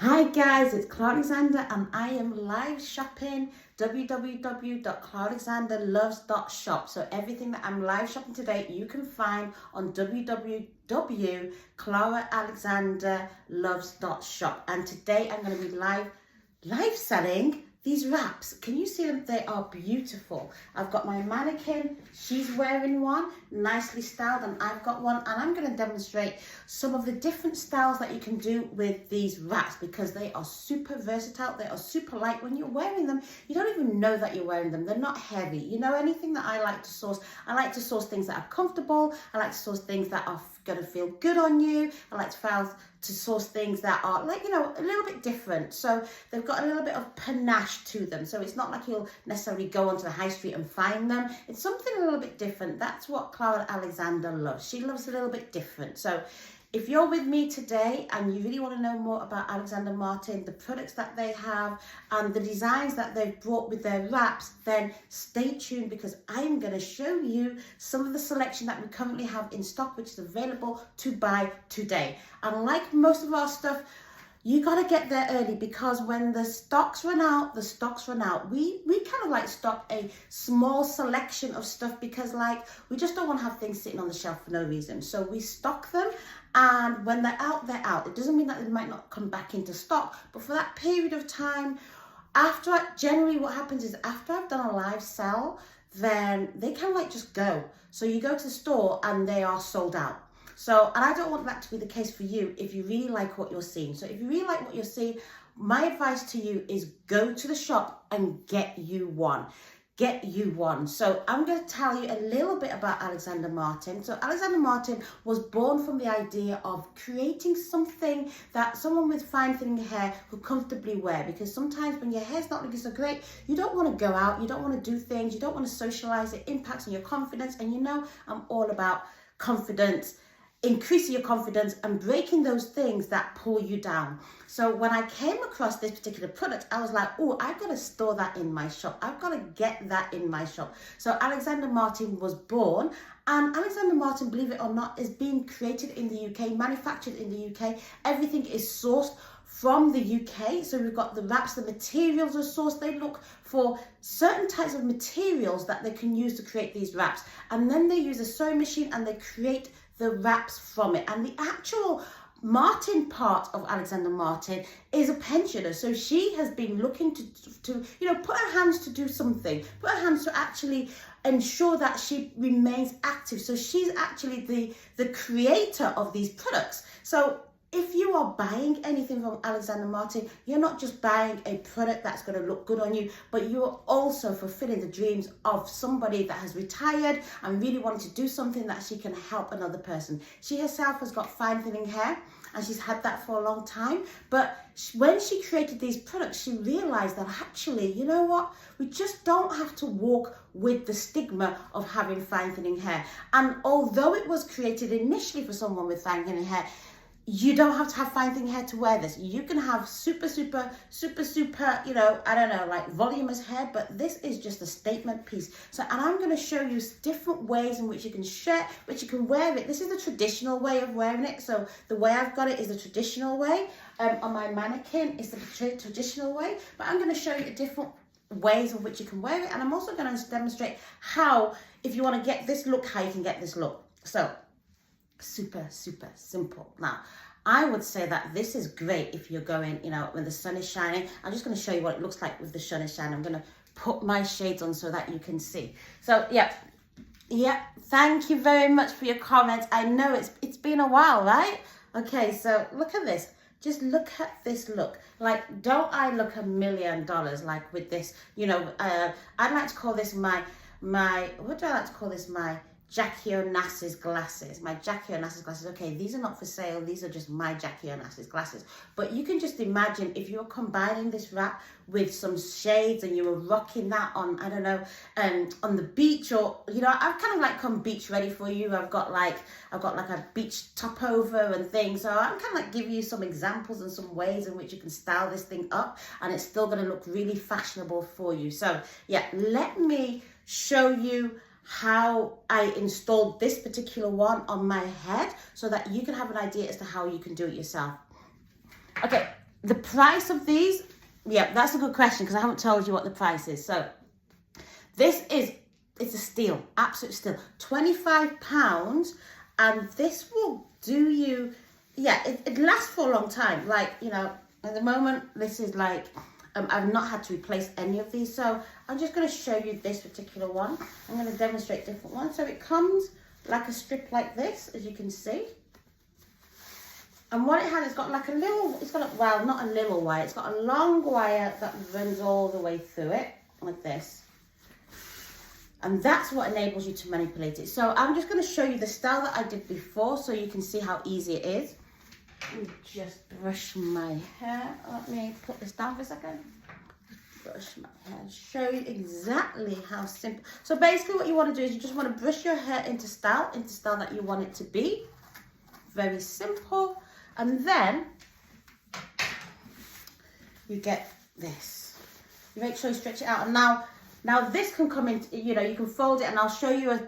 Hi guys, it's Clara Alexander and I am live shopping www.claralexanderloves.shop. So everything that I'm live shopping today you can find on www.claralexanderloves.shop. And today I'm going to be live selling these wraps. Can you see them? They are beautiful. I've got my mannequin, she's wearing one, nicely styled, and I've got one, and I'm going to demonstrate some of the different styles that you can do with these wraps because they are super versatile. They are super light. When you're wearing them, you don't even know that you're wearing them. They're not heavy. You know, anything that I like to source, I like to source things that are comfortable. I like to source things that are going to feel good on you. I like to source things that are like, you know, a little bit different. So they've got a little bit of panache to them. So it's not like you'll necessarily go onto the high street and find them. It's something a little bit different. That's what Clara Alexander loves. She loves a little bit different. So if you're with me today and you really want to know more about Alexander Martin, the products that they have and the designs that they've brought with their wraps, then stay tuned because I'm going to show you some of the selection that we currently have in stock, which is available to buy today. And like most of our stuff, you got to get there early because when the stocks run out, the stocks run out. We kind of like stock a small selection of stuff because like we just don't want to have things sitting on the shelf for no reason. So we stock them, and when they're out, they're out. It doesn't mean that they might not come back into stock, but for that period of time, generally what happens is after I've done a live sell, then they kind of like just go. So you go to the store and they are sold out. So, and I don't want that to be the case for you if you really like what you're seeing. So if you really like what you're seeing, my advice to you is go to the shop and get you one. Get you one. So I'm going to tell you a little bit about Alexander Martin. So Alexander Martin was born from the idea of creating something that someone with fine thinning hair could comfortably wear, because sometimes when your hair's not looking so great, you don't want to go out, you don't want to do things, you don't want to socialize. It impacts on your confidence, and you know I'm all about confidence, increasing your confidence and breaking those things that pull you down. So when I came across this particular product, I was like, oh, I've got to store that in my shop. I've got to get that in my shop. So Alexander Martin was born, and Alexander Martin, believe it or not, is being created in the UK, manufactured in the UK. Everything is sourced from the UK. So we've got the wraps, the materials are sourced. They look for certain types of materials that they can use to create these wraps. And then they use a sewing machine and they create the wraps from it. And the actual Martin part of Alexander Martin is a pensioner. So she has been looking to you know, put her hands to do something, put her hands to actually ensure that she remains active. So she's actually the creator of these products. So if you are buying anything from Alexander Martin, you're not just buying a product that's going to look good on you, but you're also fulfilling the dreams of somebody that has retired and really wanted to do something that she can help another person. She herself has got fine thinning hair, and she's had that for a long time. But when she created these products, she realized that actually, you know what? We just don't have to walk with the stigma of having fine thinning hair. And although it was created initially for someone with fine thinning hair, you don't have to have fine thinning hair to wear this. You can have super, you know, I don't know, like voluminous hair, but this is just a statement piece. So, and I'm going to show you different ways in which you can wear it. This is the traditional way of wearing it. So the way I've got it is the traditional way. On my mannequin is the traditional way, but I'm going to show you different ways in which you can wear it. And I'm also going to demonstrate how, if you want to get this look, how you can get this look. So, super simple. Now, I would say that this is great if you're going, you know, when the sun is shining. I'm just going to show you what it looks like with the sun is shining. I'm going to put my shades on so that you can see. So, yeah, thank you very much for your comments. I know it's been a while, right? Okay, so look at this. Just look at this look. Like, don't I look $1 million like with this? You know, I'd like to call this my what do I like to call this? My Jackie Onassis glasses. My Jackie Onassis glasses. Okay, these are not for sale. These are just my Jackie Onassis glasses. But you can just imagine if you were combining this wrap with some shades and you were rocking that on, I don't know, on the beach, or, you know, I've kind of like come beach ready for you. I've got like a beach top over and things. So I'm kind of like giving you some examples and some ways in which you can style this thing up and it's still going to look really fashionable for you. So yeah, let me show you how I installed this particular one on my head so that you can have an idea as to how you can do it yourself. Okay, the price of these, yeah, that's a good question because I haven't told you what the price is. So it's a steal, absolute steal. £25, and this will do you, yeah, it lasts for a long time. Like, you know, at the moment, this is like, I've not had to replace any of these. So I'm just going to show you this particular one. I'm going to demonstrate different ones. So it comes like a strip like this, as you can see. And what it has, it's got like a little, it's got a, well, not a little wire, it's got a long wire that runs all the way through it, like this. And that's what enables you to manipulate it. So I'm just going to show you the style that I did before so you can see how easy it is. Let me just brush my hair. Let me put this down for a second. Brush my hair, show you exactly how simple. So basically what you want to do is you just want to brush your hair into style that you want it to be. Very simple. And then you get this. You make sure you stretch it out. And now this can come in, you know, you can fold it, and I'll show you a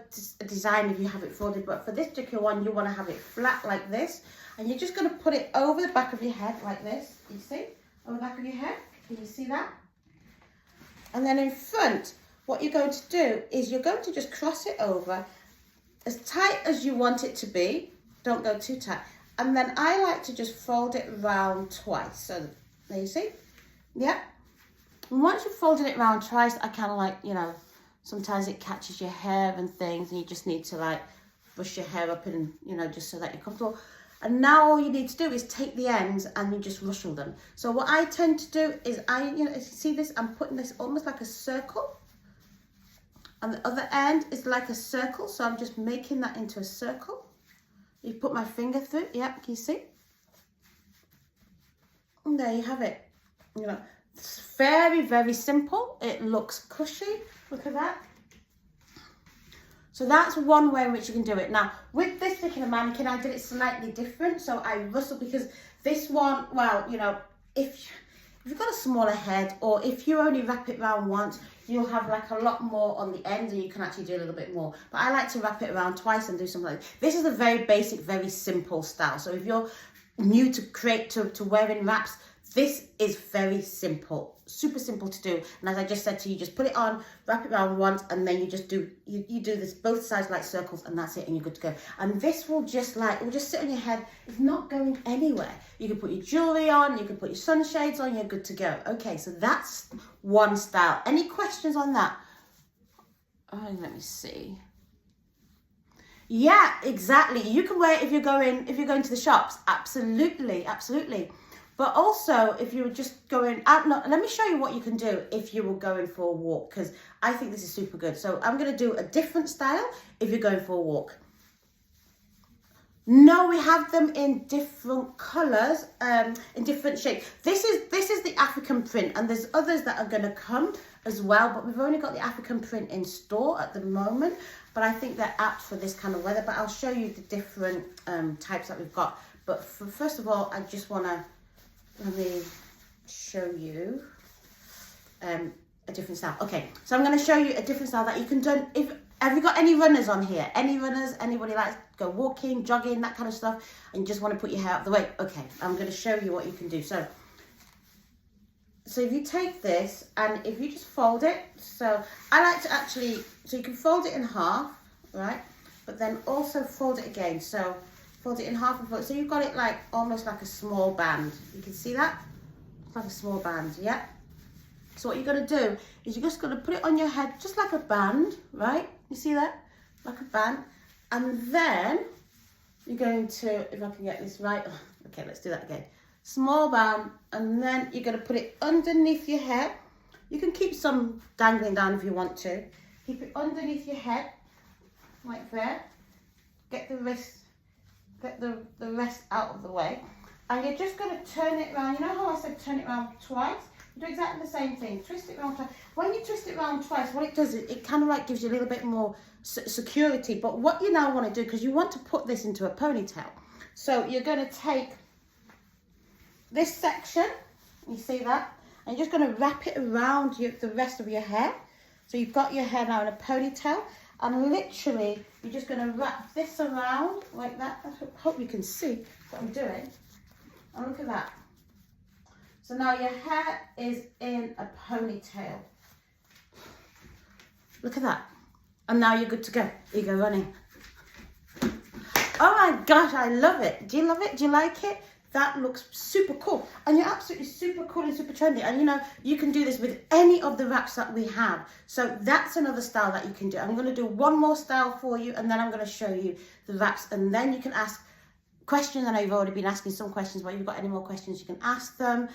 design if you have it folded. But for this particular one, you want to have it flat like this. And you're just going to put it over the back of your head like this. You see? On the back of your head. Can you see that? And then in front, what you're going to do is you're going to just cross it over as tight as you want it to be. Don't go too tight. And then I like to just fold it round twice. So there you see? Yeah. And once you've folded it round twice, I kind of like, you know, sometimes it catches your hair and things, and you just need to like brush your hair up and, you know, just so that you're comfortable. And now all you need to do is take the ends and you just rustle them. So what I tend to do is you know, as you see this, I'm putting this almost like a circle. And the other end is like a circle. So I'm just making that into a circle. You put my finger through, yeah, can you see? And there you have it. You know, it's very, very simple. It looks cushy. Look at that. So that's one way in which you can do it. Now, with this particular mannequin, I did it slightly different. So I rustled because this one, well, you know, if you've got a smaller head, or if you only wrap it around once, you'll have like a lot more on the end, and you can actually do a little bit more. But I like to wrap it around twice and do something like this. This is a very basic, very simple style. So if you're new to wearing wraps, this is very simple, super simple to do. And as I just said to you, just put it on, wrap it around once, and then you just do, you do this both sides like circles, and that's it, and you're good to go. And this will just like, it will just sit on your head. It's not going anywhere. You can put your jewelry on, you can put your sunshades on, you're good to go. Okay, so that's one style. Any questions on that? Oh, let me see. Yeah, exactly. You can wear it if you're going to the shops. Absolutely, absolutely. But also, if you were just going out, no, let me show you what you can do if you were going for a walk, because I think this is super good. So I'm going to do a different style if you're going for a walk. No, we have them in different colours, in different shapes. This is the African print, and there's others that are going to come as well, but we've only got the African print in store at the moment. But I think they're apt for this kind of weather. But I'll show you the different types that we've got. But first of all, I just want to let me show you a different style. Okay, so I'm going to show you a different style that you can do. Have you got any runners on here? Any runners? Anybody likes to go walking, jogging, that kind of stuff, and you just want to put your hair out the way? Okay, I'm going to show you what you can do. So if you take this and if you just fold it, so I like to actually, so you can fold it in half, right? But then also fold it again. So fold it in half and fold it. So you've got it like almost like a small band. You can see that? It's like a small band, yeah? So what you're going to do is you're just going to put it on your head just like a band, right? You see that? Like a band. And then you're going to, if I can get this right, okay, let's do that again. Small band, and then you're going to put it underneath your head. You can keep some dangling down if you want to. Keep it underneath your head, like there. Get the wrist, get the rest out of the way. And you're just going to turn it around. You know how I said turn it around twice? You do exactly the same thing. Twist it around twice. When you twist it around twice, what it does is it kind of like gives you a little bit more security. But what you now want to do, because you want to put this into a ponytail. So you're going to take this section, you see that? And you're just going to wrap it around the rest of your hair. So you've got your hair now in a ponytail. And literally, you're just going to wrap this around like that. I hope you can see what I'm doing. And look at that. So now your hair is in a ponytail. Look at that. And now you're good to go. You go running. Oh my gosh, I love it. Do you love it? Do you like it? That looks super cool. And you're absolutely super cool and super trendy. And you know, you can do this with any of the wraps that we have. So that's another style that you can do. I'm going to do one more style for you, and then I'm going to show you the wraps. And then you can ask questions. I know you've already been asking some questions, but if you've got any more questions, you can ask them.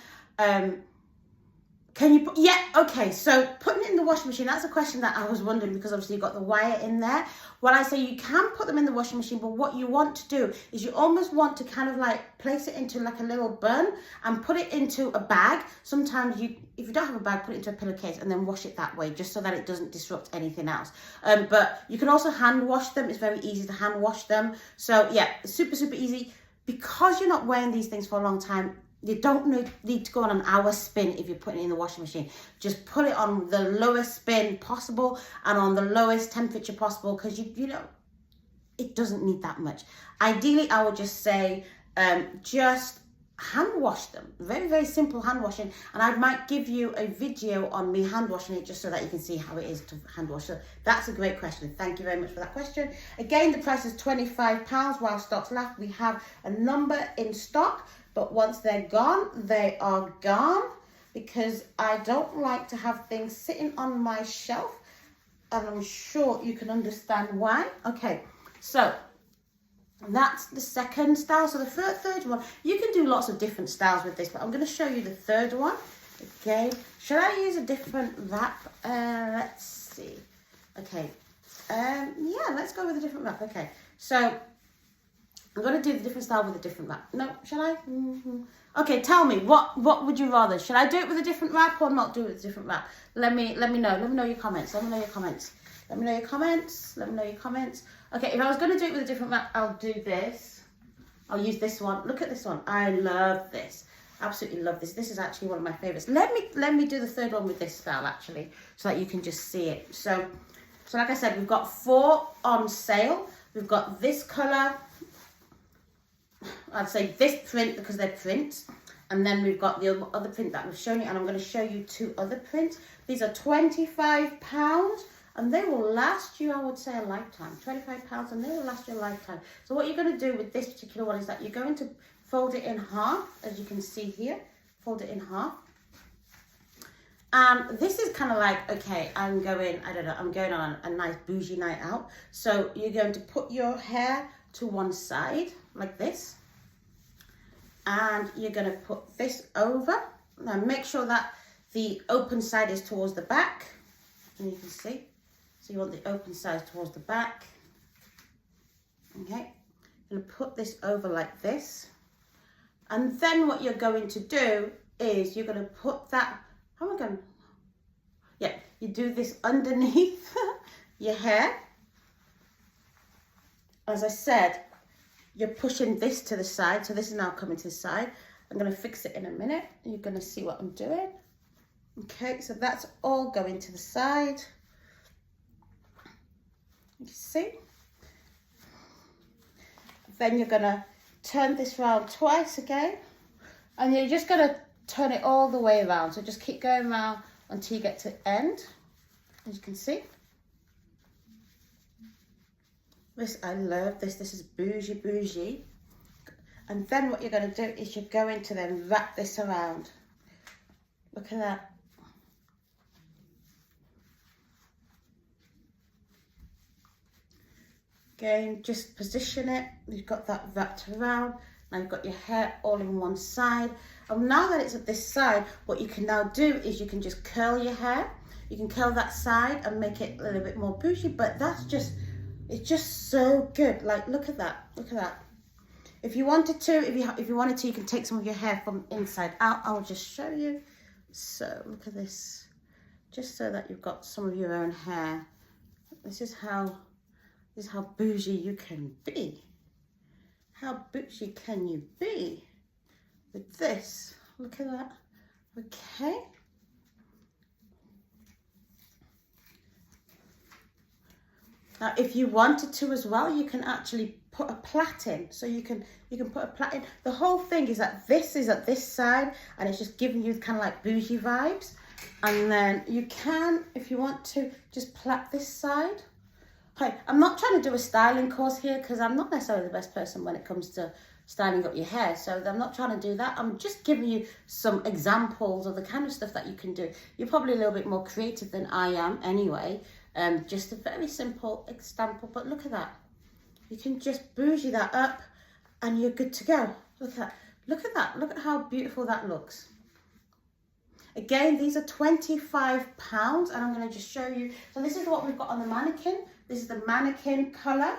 Can you put, yeah, okay, so putting it in the washing machine, that's a question that I was wondering, because obviously you've got the wire in there. Well, I say you can put them in the washing machine, but what you want to do is you almost want to kind of like place it into like a little bun and put it into a bag. Sometimes if you don't have a bag, put it into a pillowcase and then wash it that way, just so that it doesn't disrupt anything else. But you can also hand wash them. It's very easy to hand wash them. So yeah, super, super easy. Because you're not wearing these things for a long time, you don't need to go on an hour spin if you're putting it in the washing machine. Just put it on the lowest spin possible and on the lowest temperature possible, because you know, it doesn't need that much. Ideally, I would just say just hand wash them. Very, very simple hand washing. And I might give you a video on me hand washing it, just so that you can see how it is to hand wash. So that's a great question. Thank you very much for that question. Again, the price is £25 while stocks last. We have a number in stock. But once they're gone, they are gone, because I don't like to have things sitting on my shelf, and I'm sure you can understand why. Okay, so that's the second style. So the third one, you can do lots of different styles with this, but I'm going to show you the third one. Okay, should I use a different wrap? Let's see. Okay, yeah, let's go with a different wrap. Okay, so I'm going to do the different style with a different wrap. No, shall I? Okay, tell me, what would you rather? Should I do it with a different wrap or not do it with a different wrap? Let me know. Let me know your comments. Let me know your comments. Let me know your comments. Let me know your comments. Okay, if I was going to do it with a different wrap, I'll do this. I'll use this one. Look at this one. I love this. Absolutely love this. This is actually one of my favorites. Let me do the third one with this style, actually, so that you can just see it. So like I said, we've got 4 on sale. We've got this colour. I'd say this print, because they're prints, and then we've got the other print that we've shown you, and I'm going to show you 2 other prints. These are £25, and they will last you, I would say, a lifetime. £25, and they will last you a lifetime. So what you're going to do with this particular one is that you're going to fold it in half, as you can see here. Fold it in half. And this is kind of like, okay, I'm going on a nice bougie night out. So you're going to put your hair to one side like this, and you're going to put this over. Now make sure that the open side is towards the back, and you can see, so you want the open side towards the back. Okay, I'm going to put this over like this, and then what you're going to do is you're going to put that, how am I going, yeah, you do this underneath your hair. As I said, you're pushing this to the side, so this is now coming to the side. I'm going to fix it in a minute. You're going to see what I'm doing. Okay, so that's all going to the side. You see? Then you're going to turn this round twice again, and you're just going to turn it all the way around. So just keep going around until you get to the end, as you can see. This, I love this. This is bougie. And then what you're going to do is you're going to then wrap this around. Look at that. Again, just position it. You've got that wrapped around. Now you've got your hair all in one side. And now that it's at this side, what you can now do is you can just curl your hair. You can curl that side and make it a little bit more bougie, but that's just, it's just so good. Like, look at that. Look at that. If you wanted to, if you wanted to, you can take some of your hair from inside out. I'll just show you. So look at this. Just so that you've got some of your own hair. This is how bougie you can be. How bougie can you be with this? Look at that. Okay. Now, if you wanted to as well, you can actually put put a plait in. So you can put a plait in. The whole thing is that this is at this side, and it's just giving you kind of like bougie vibes. And then you can, if you want to, just plait this side. Hey, I'm not trying to do a styling course here because I'm not necessarily the best person when it comes to styling up your hair, so I'm not trying to do that. I'm just giving you some examples of the kind of stuff that you can do. You're probably a little bit more creative than I am anyway. Just a very simple example, but look at that. You can just bougie that up and you're good to go. Look at that. Look at that. Look at how beautiful that looks. Again, these are £25, and I'm going to just show you. So this is what we've got on the mannequin. This is the mannequin colour.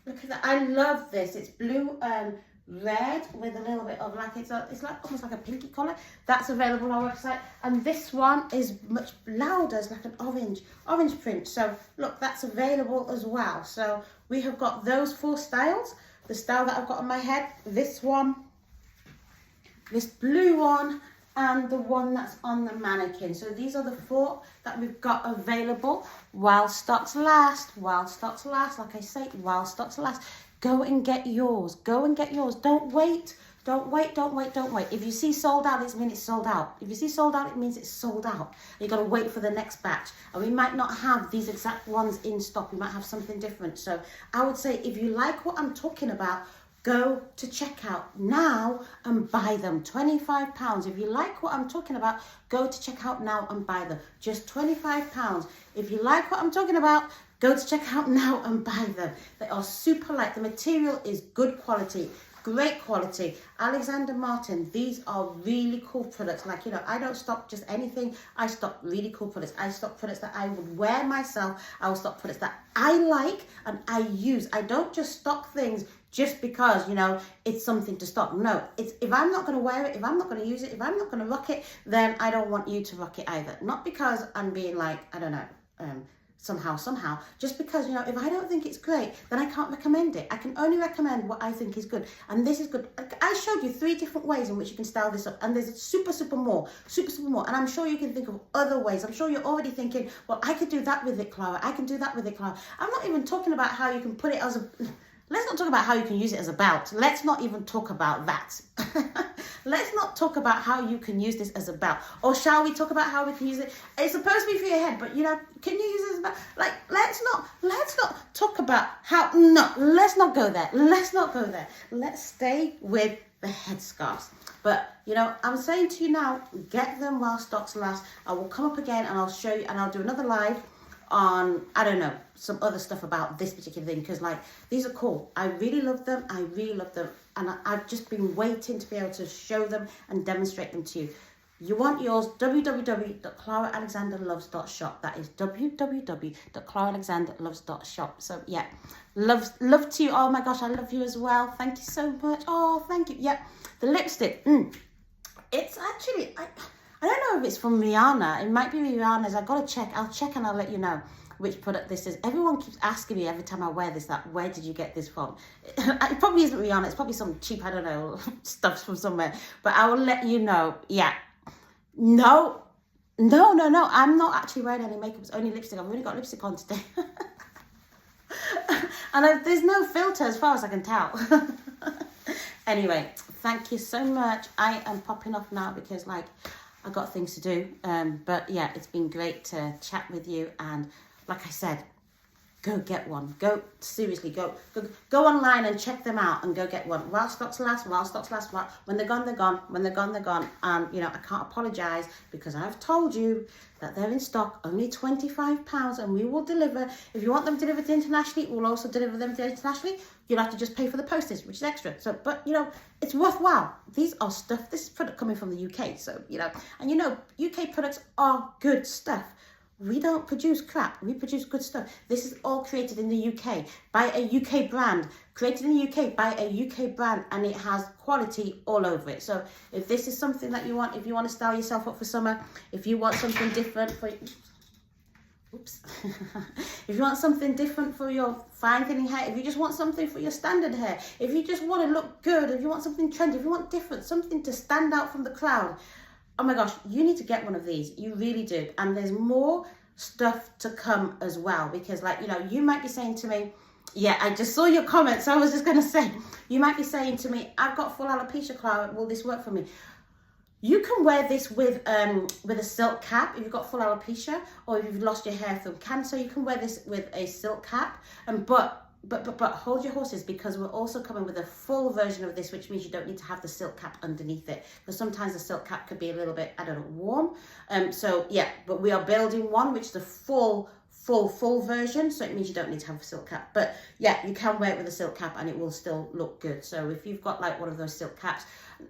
Look at that. I love this. It's blue and red with a little bit of like, it's like almost like a pinky colour. That's available on our website. And this one is much louder. It's like an orange print. So look, that's available as well. So we have got those 4 styles. The style that I've got on my head, this one, this blue one, and the one that's on the mannequin. So these are the 4 that we've got available while stocks last. While stocks last, like I say, while stocks last. Go and get yours. Go and get yours. Don't wait. Don't wait, don't wait, don't wait. If you see sold out, it means it's sold out. If you see sold out, it means it's sold out. You've got to wait for the next batch. And we might not have these exact ones in stock. We might have something different. So I would say if you like what I'm talking about, go to checkout now and buy them. £25. If you like what I'm talking about, go to checkout now and buy them. Just £25. If you like what I'm talking about, go to checkout now and buy them. They are super light. The material is good quality, great quality. Alexander Martin, these are really cool products. Like, you know, I don't stock just anything. I stock really cool products. I stock products that I would wear myself. I will stock products that I like and I use. I don't just stock things just because, you know, it's something to stock. No, it's if I'm not going to wear it, if I'm not going to use it, if I'm not going to rock it, then I don't want you to rock it either. Not because I'm being like, I don't know, somehow, just because, you know, if I don't think it's great, then I can't recommend it. I can only recommend what I think is good, and this is good. I showed you 3 different ways in which you can style this up, and there's super more, and I'm sure you can think of other ways. I'm sure you're already thinking, well, I could do that with it, Clara. I can do that with it, Clara. I'm not even talking about how you can put it as a... Let's not talk about how you can use it as a belt. Let's not even talk about that. Let's not talk about how you can use this as a belt. Or shall we talk about how we can use it? It's supposed to be for your head, but, you know, can you use it as a belt? Like, let's not talk about how, no, let's not go there. Let's not go there. Let's stay with the headscarves. But, you know, I'm saying to you now, get them while stocks last. I will come up again and I'll show you, and I'll do another live on, I don't know, some other stuff about this particular thing, because like, these are cool. I really love them. I really love them. And I've just been waiting to be able to show them and demonstrate them to you. You want yours, www.claraalexanderloves.shop. That is www.claraalexanderloves.shop. So yeah, love to you. Oh my gosh, I love you as well. Thank you so much. Oh, thank you. Yeah, the lipstick. It's actually, I don't know if it's from Rihanna. It might be Rihanna's. I've got to check. I'll check and I'll let you know which product this is. Everyone keeps asking me every time I wear this, that, where did you get this from? It probably isn't Rihanna. It's probably some cheap, I don't know, stuff from somewhere. But I will let you know. Yeah. No. I'm not actually wearing any makeup. It's only lipstick. I've really got lipstick on today. And there's no filter as far as I can tell. Anyway, thank you so much. I am popping off now because, like, I've got things to do. But yeah, it's been great to chat with you. And like I said, go get one. Seriously, go online and check them out and go get one. While stocks last. When they're gone, they're gone. When they're gone, they're gone. And, you know, I can't apologise because I've told you that they're in stock, only £25, and we will deliver. If you want them delivered internationally, we'll also deliver them internationally. You'll have to just pay for the postage, which is extra. So, but, you know, it's worthwhile. These are stuff, this is product coming from the UK. So, you know, and you know, UK products are good stuff. We don't produce crap. We produce good stuff. This is all created in the UK by a UK brand. Created in the UK by a UK brand, and it has quality all over it. So if this is something that you want, if you want to style yourself up for summer, if you want something different for... Oops. If you want something different for your fine thinning hair, if you just want something for your standard hair, if you just want to look good, if you want something trendy, if you want different, something to stand out from the crowd, oh my gosh, you need to get one of these. You really do. And there's more stuff to come as well, because, like, you know, you might be saying to me, Yeah, I just saw your comments. So I was just going to say, you might be saying to me, I've got full alopecia, Clara. Will this work for me? You can wear this with a silk cap if you've got full alopecia, or if you've lost your hair from cancer. You can wear this with a silk cap, but hold your horses, because we're also coming with a full version of this, which means you don't need to have the silk cap underneath it, because sometimes the silk cap could be a little bit, I don't know, warm. So yeah, but we are building one which is the full version, so it means you don't need to have a silk cap. But yeah, you can wear it with a silk cap and it will still look good. So if you've got like one of those silk caps,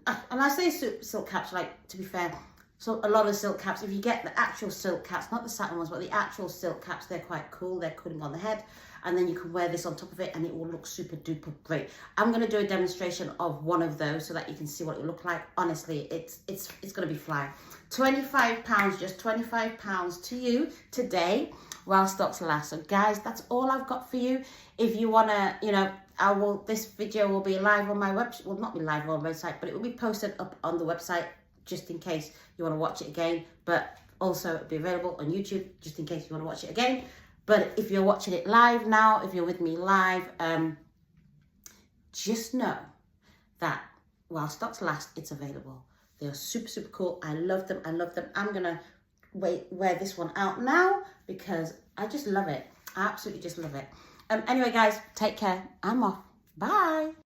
and I say silk caps, like, to be fair, so a lot of silk caps, if you get the actual silk caps, not the satin ones, but the actual silk caps, they're quite cool. They're cooling on the head, and then you can wear this on top of it and it will look super duper great. I'm going to do a demonstration of one of those so that you can see what it look like. Honestly, it's going to be fly. £25, just £25 to you today while stocks last. So guys, that's all I've got for you. If you want to, you know, this video will be live on my website. Well, not be live on my website, but it will be posted up on the website just in case you want to watch it again. But also it'll be available on YouTube just in case you want to watch it again. But if you're watching it live now, if you're with me live, just know that while stocks last, it's available. They are super, super cool. I love them. I love them. I'm going to wear this one out now because I just love it. I absolutely just love it. Anyway, guys, take care. I'm off. Bye.